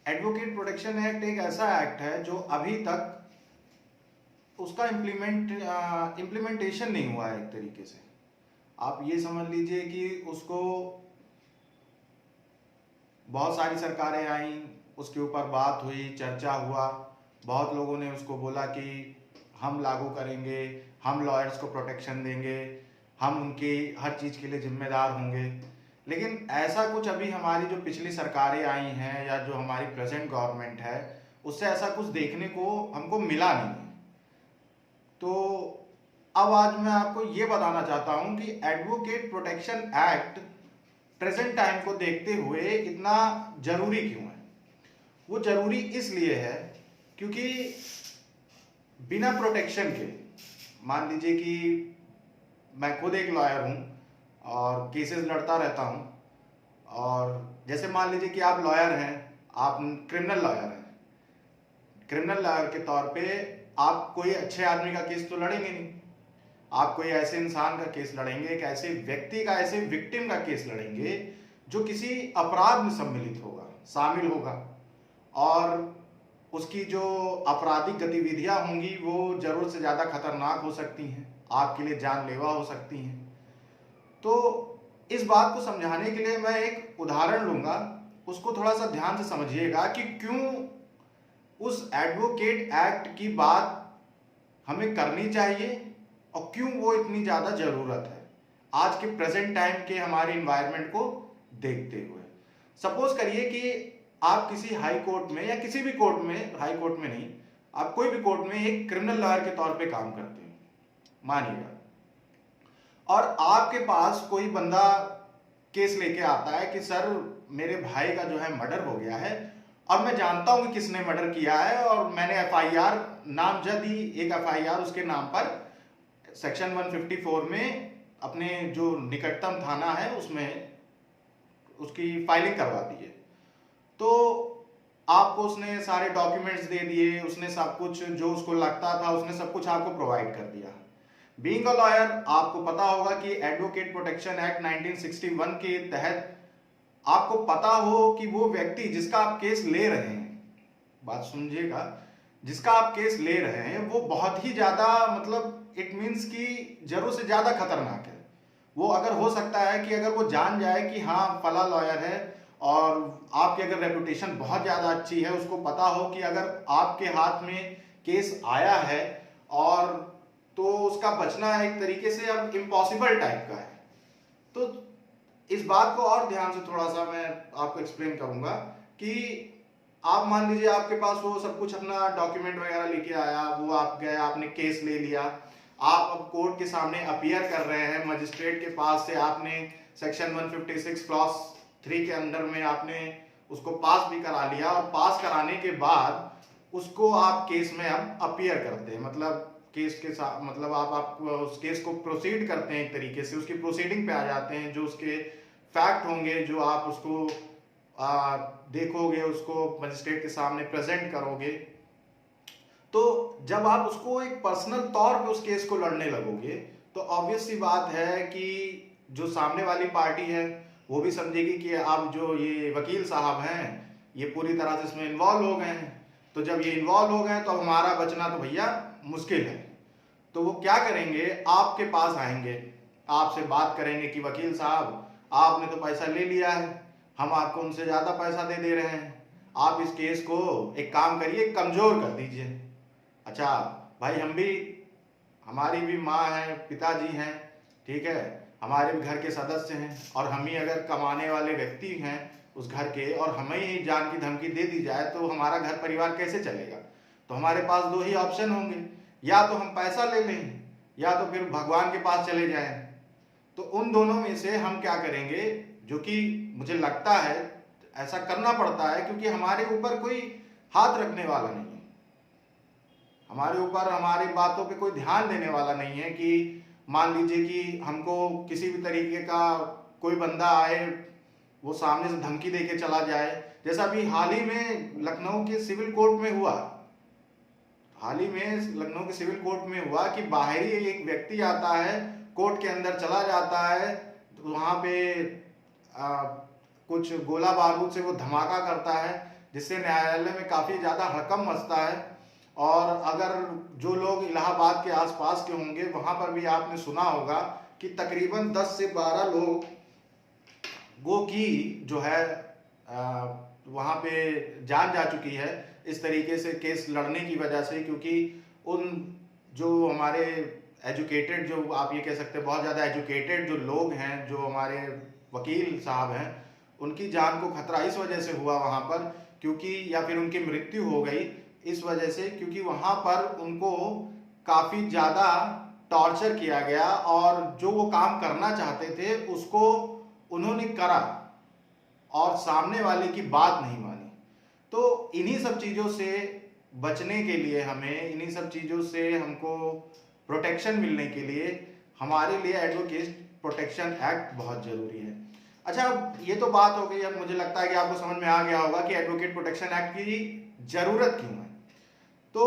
Advocate protection act एक ऐसा act है जो अभी तक उसका इम्प्लीमेंटेशन नहीं हुआ है एक तरीके से। आप ये समझ लीजिए कि उसको बहुत सारी सरकारें आई, उसके ऊपर बात हुई, चर्चा हुआ, बहुत लोगों ने उसको बोला कि हम लागू करेंगे, हम लॉयर्स को प्रोटेक्शन देंगे, हम उनकी हर चीज़ के लिए जिम्मेदार होंगे। लेकिन ऐसा कुछ अभी हमारी जो पिछली सरकारें आई हैं या जो हमारी प्रेजेंट गवर्नमेंट है उससे ऐसा कुछ देखने को हमको मिला नहीं है। तो अब आज मैं आपको ये बताना चाहता हूं कि advocate protection act present time को देखते हुए इतना जरूरी क्यों है। वो जरूरी इसलिए है क्योंकि बिना प्रोटेक्शन के, मान लीजिए कि मैं खुद एक लॉयर हूं और केसेस लड़ता रहता हूं, और जैसे मान लीजिए कि आप लॉयर हैं, आप क्रिमिनल लॉयर हैं। क्रिमिनल लॉयर के तौर पे आप कोई अच्छे आदमी का केस तो लड़ेंगे नहीं, आप कोई ऐसे इंसान का केस लड़ेंगे, एक ऐसे व्यक्ति का, ऐसे विक्टिम का केस लड़ेंगे जो किसी अपराध में सम्मिलित होगा, शामिल होगा, और उसकी जो आपराधिक गतिविधियां होंगी वो जरूरत से ज्यादा खतरनाक हो सकती हैं, आपके लिए जानलेवा हो सकती हैं। तो इस बात को समझाने के लिए मैं एक उदाहरण लूंगा, उसको थोड़ा सा ध्यान से समझिएगा कि क्यों उस एडवोकेट एक्ट की बात हमें करनी चाहिए और क्यों वो इतनी ज्यादा जरूरत है आज के प्रेजेंट टाइम के हमारे इन्वायरमेंट को देखते हुए। सपोज करिए कि आप किसी हाई कोर्ट में या किसी भी कोर्ट में, हाई कोर्ट में नहीं, आप कोई भी कोर्ट में एक क्रिमिनल लॉयर के तौर पे काम करते हैं मानिएगा, और आपके पास कोई बंदा केस लेके आता है कि सर मेरे भाई का जो है मर्डर हो गया है और मैं जानता हूं कि किसने मर्डर किया है, और मैंने एफआईआर नामजद ही एक एफआईआर उसके नाम पर सेक्शन 154 में अपने जो निकटतम थाना है उसमें उसकी फाइलिंग करवा दी है। तो आपको उसने सारे डॉक्यूमेंट्स दे दिए, उसने सब कुछ जो उसको लगता था उसने सब कुछ आपको प्रोवाइड कर दिया। बीइंग अ लॉयर आपको पता होगा कि एडवोकेट प्रोटेक्शन एक्ट 1961 के तहत आपको पता हो कि वो व्यक्ति जिसका आप केस ले रहे हैं, बात सुनिएगा, जिसका आप केस ले रहे हैं वो बहुत ही ज्यादा, मतलब इट मीन्स कि जरूरत से ज्यादा खतरनाक है। वो अगर हो सकता है कि अगर वो जान जाए कि हाँ फला लॉयर है और आपकी अगर रेपुटेशन बहुत ज्यादा अच्छी है, उसको पता हो कि अगर आपके हाथ में केस आया है और तो उसका बचना एक तरीके से अब इम्पॉसिबल टाइप का है। तो इस बात को और ध्यान से थोड़ा सा मैं आपको एक्सप्लेन करूंगा कि आप मान लीजिए आपके पास वो सब कुछ अपना डॉक्यूमेंट वगैरह लेके आया, वो आप गए, आपने केस ले लिया, आप अब कोर्ट के सामने अपीयर कर रहे हैं, मजिस्ट्रेट के पास से आपने सेक्शन 156 क्लॉज 3 के अंडर में आपने उसको पास भी करा लिया, और पास कराने के बाद उसको आप केस में अब अपीयर करते हैं, मतलब केस के साथ, मतलब आप उस केस को प्रोसीड करते हैं, एक तरीके से उसकी प्रोसीडिंग पे आ जाते हैं। जो उसके फैक्ट होंगे, जो आप उसको देखोगे, उसको मजिस्ट्रेट के सामने प्रेजेंट करोगे, तो जब आप उसको एक पर्सनल तौर पे उस केस को लड़ने लगोगे तो ऑब्वियस सी बात है कि जो सामने वाली पार्टी है वो भी समझेगी कि अब जो ये वकील साहब हैं ये पूरी तरह से इसमें इन्वॉल्व हो गए हैं, तो जब ये इन्वॉल्व हो गए तो अब हमारा बचना तो भैया मुश्किल है। तो वो क्या करेंगे, आपके पास आएंगे, आपसे बात करेंगे कि वकील साहब आपने तो पैसा ले लिया है, हम आपको उनसे ज्यादा पैसा दे रहे हैं, आप इस केस को एक काम करिए कमजोर कर दीजिए। अच्छा भाई, हम भी, हमारी भी माँ है, पिताजी हैं, ठीक है, हमारे भी घर के सदस्य हैं, और हम ही अगर कमाने वाले व्यक्ति हैं उस घर के, और हमें ही जान की धमकी दे दी जाए तो हमारा घर परिवार कैसे चलेगा। तो हमारे पास दो ही ऑप्शन होंगे, या तो हम पैसा ले लें या तो फिर भगवान के पास चले जाएं। तो उन दोनों में से हम क्या करेंगे, जो कि मुझे लगता है ऐसा करना पड़ता है क्योंकि हमारे ऊपर कोई हाथ रखने वाला नहीं है, हमारे ऊपर हमारी बातों पे कोई ध्यान देने वाला नहीं है। कि मान लीजिए कि हमको किसी भी तरीके का कोई बंदा आए, वो सामने से धमकी देके चला जाए, जैसा अभी हाल ही में लखनऊ के सिविल कोर्ट में हुआ, हाल ही में लखनऊ के सिविल कोर्ट में हुआ कि बाहरी एक व्यक्ति आता है, कोर्ट के अंदर चला जाता है, तो वहां पे कुछ गोला बारूद से वो धमाका करता है, जिससे न्यायालय में काफ़ी ज़्यादा हड़कंप मचता है। और अगर जो लोग इलाहाबाद के आसपास के होंगे वहाँ पर भी आपने सुना होगा कि तकरीबन 10 से 12 लोगों की जो है वहाँ पे जान जा चुकी है इस तरीके से केस लड़ने की वजह से, क्योंकि उन जो हमारे एजुकेटेड, जो आप ये कह सकते हैं बहुत ज़्यादा एजुकेटेड जो लोग हैं, जो हमारे वकील साहब हैं, उनकी जान को खतरा इस वजह से हुआ वहाँ पर, क्योंकि या फिर उनकी मृत्यु हो गई इस वजह से क्योंकि वहाँ पर उनको काफ़ी ज़्यादा टॉर्चर किया गया और जो वो काम करना चाहते थे उसको उन्होंने करा और सामने वाले की बात नहीं मानी। तो इन्हीं सब चीज़ों से बचने के लिए हमें, इन्हीं सब चीज़ों से हमको प्रोटेक्शन मिलने के लिए हमारे लिए एडवोकेट प्रोटेक्शन एक्ट बहुत ज़रूरी है। अच्छा, ये तो बात हो गई। अब मुझे लगता है कि आपको समझ में आ गया होगा कि एडवोकेट प्रोटेक्शन एक्ट की ज़रूरत क्यों है। तो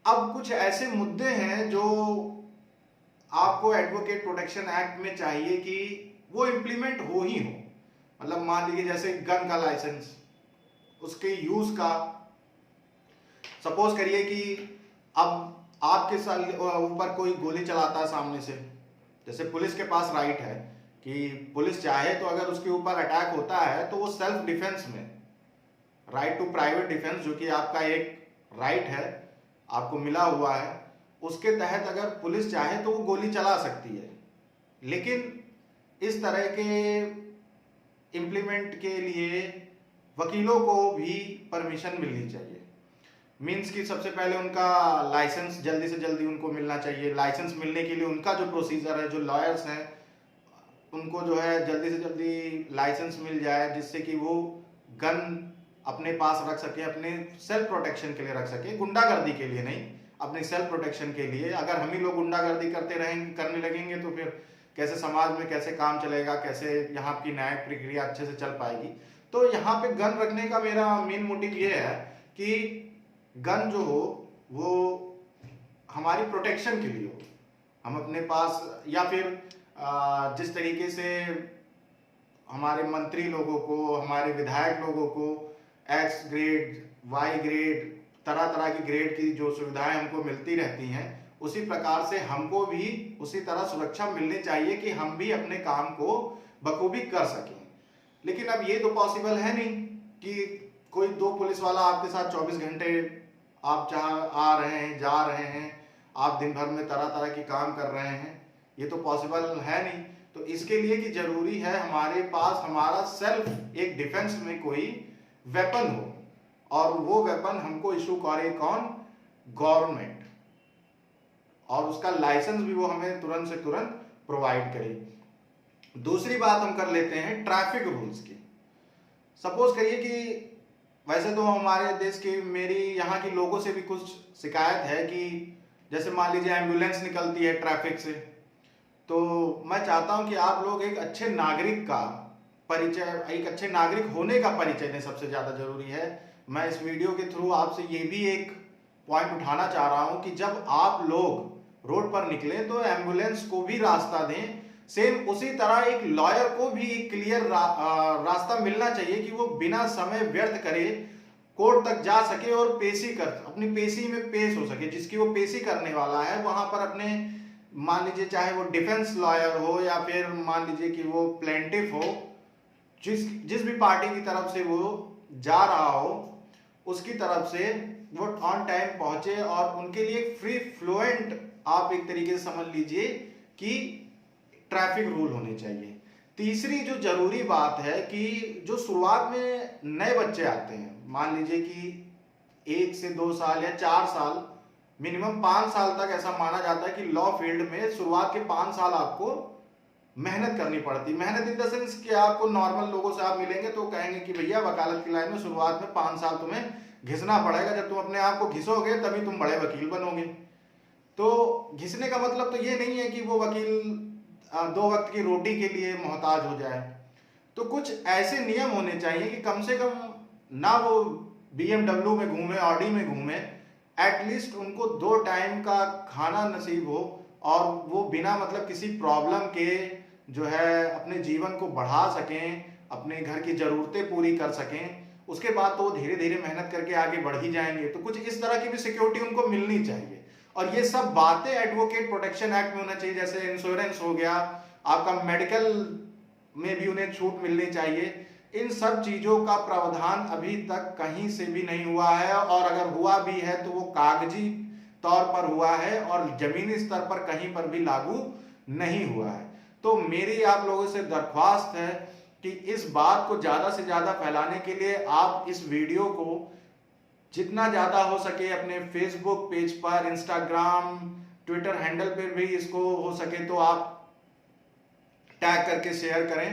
अब कुछ ऐसे मुद्दे हैं जो आपको एडवोकेट प्रोटेक्शन एक्ट में चाहिए कि वो इम्प्लीमेंट हो ही हो। मतलब मान लीजिए जैसे गन का लाइसेंस, उसके यूज का, सपोज करिए कि अब आपके ऊपर कोई गोली चलाता है सामने से, जैसे पुलिस के पास राइट है कि पुलिस चाहे तो अगर उसके ऊपर अटैक होता है तो वो सेल्फ डिफेंस में, राइट टू प्राइवेट डिफेंस जो कि आपका एक राइट है, आपको मिला हुआ है, उसके तहत अगर पुलिस चाहे तो वो गोली चला सकती है। लेकिन इस तरह के इम्प्लीमेंट के लिए वकीलों को भी परमिशन मिलनी चाहिए। मीन्स कि सबसे पहले उनका लाइसेंस जल्दी से जल्दी उनको मिलना चाहिए। लाइसेंस मिलने के लिए उनका जो प्रोसीजर है, जो लॉयर्स हैं उनको जो है जल्दी से जल्दी लाइसेंस मिल जाए, जिससे कि वो गन अपने पास रख सके, अपने सेल्फ प्रोटेक्शन के लिए रख सके, गुंडागर्दी के लिए नहीं, अपने सेल्फ प्रोटेक्शन के लिए। अगर हम ही लोग गुंडागर्दी करने लगेंगे तो फिर कैसे समाज में कैसे काम चलेगा, कैसे यहाँ की न्यायिक प्रक्रिया अच्छे से चल पाएगी। तो यहाँ पे गन रखने का मेरा मेन मोटिव ये है कि गन जो हो वो हमारी प्रोटेक्शन के लिए हो, हम अपने पास, या फिर जिस तरीके से हमारे मंत्री लोगों को, हमारे विधायक लोगों को एक्स ग्रेड, वाई ग्रेड, तरह तरह की ग्रेड की जो सुविधाएं हमको मिलती रहती हैं, उसी प्रकार से हमको भी उसी तरह सुरक्षा मिलनी चाहिए कि हम भी अपने काम को बखूबी कर सकें। लेकिन अब ये तो पॉसिबल है नहीं कि कोई दो पुलिस वाला आपके साथ 24 घंटे आप जहाँ आ रहे हैं, जा रहे हैं, आप दिन भर में तरह तरह के काम कर रहे हैं, ये तो पॉसिबल है नहीं। तो इसके लिए कि जरूरी है हमारे पास हमारा सेल्फ एक डिफेंस में कोई वेपन हो, और वो वेपन हमको इशू करे कौन? गवर्नमेंट, और उसका लाइसेंस भी वो हमें तुरंत से तुरंत प्रोवाइड करे। दूसरी बात हम कर लेते हैं ट्रैफिक रूल्स की। सपोज करिए कि वैसे तो हमारे देश के, मेरी यहाँ के लोगों से भी कुछ शिकायत है कि जैसे मान लीजिए एम्बुलेंस निकलती है ट्रैफिक से, तो मैं चाहता हूँ कि आप लोग एक अच्छे नागरिक का परिचय, एक अच्छे नागरिक होने का परिचय दें, सबसे ज़्यादा जरूरी है। मैं इस वीडियो के थ्रू आपसे ये भी एक पॉइंट उठाना चाह रहा हूँ कि जब आप लोग रोड पर निकले तो एम्बुलेंस को भी रास्ता दें। सेम उसी तरह एक लॉयर को भी एक क्लियर रास्ता मिलना चाहिए कि वो बिना समय व्यर्थ करे कोर्ट तक जा सके और पेशी कर, अपनी पेशी में पेश हो सके। जिसकी वो पेशी करने वाला है वहां पर अपने, मान लीजिए चाहे वो डिफेंस लॉयर हो या फिर मान लीजिए कि वो प्लेंटिफ हो, जिस भी पार्टी की तरफ से वो जा रहा हो उसकी तरफ से वो ऑन टाइम पहुंचे, और उनके लिए फ्री फ्लुएंट, आप एक तरीके से समझ लीजिए कि ट्रैफिक रूल होने चाहिए। तीसरी जो जरूरी बात है कि जो शुरुआत में नए बच्चे आते हैं, मान लीजिए कि 1 से 2 साल या 4 साल, मिनिमम 5 साल तक ऐसा माना जाता है कि लॉ फील्ड में शुरुआत के 5 साल आपको मेहनत करनी पड़ती है। मेहनत इन द सेंस कि आपको नॉर्मल लोगों से आप मिलेंगे तो कहेंगे कि भैया वकालत की लाइन में शुरुआत में 5 साल तुम्हें घिसना पड़ेगा, जब तुम अपने आप को घिसोगे तभी तुम बड़े वकील बनोगे। तो घिसने का मतलब तो ये नहीं है कि वो वकील 2 वक्त की रोटी के लिए मोहताज हो जाए। तो कुछ ऐसे नियम होने चाहिए कि कम से कम ना वो BMW में घूमे, ऑडी में घूमे, एटलीस्ट उनको 2 टाइम का खाना नसीब हो, और वो बिना मतलब किसी प्रॉब्लम के जो है अपने जीवन को बढ़ा सकें, अपने घर की ज़रूरतें पूरी कर सकें, उसके बाद तो वो धीरे धीरे मेहनत करके आगे बढ़ ही जाएंगे। तो कुछ इस तरह की भी सिक्योरिटी उनको मिलनी चाहिए। और ये सब बातें एडवोकेट प्रोटेक्शन एक्ट में होना चाहिए, जैसे इंश्योरेंस हो गया, आपका मेडिकल में भी उन्हें छूट मिलनी चाहिए। इन सब चीजों का प्रावधान अभी तक कहीं से भी नहीं हुआ है, और अगर हुआ भी है तो वो कागजी तौर पर हुआ है और जमीनी स्तर पर कहीं पर भी लागू नहीं हुआ है। तो मेरी आप लोगों से दरख्वास्त है कि इस बात को ज्यादा से ज्यादा फैलाने के लिए आप इस वीडियो को जितना ज्यादा हो सके अपने फेसबुक पेज पर, इंस्टाग्राम, ट्विटर हैंडल पर भी इसको हो सके तो आप टैग करके शेयर करें।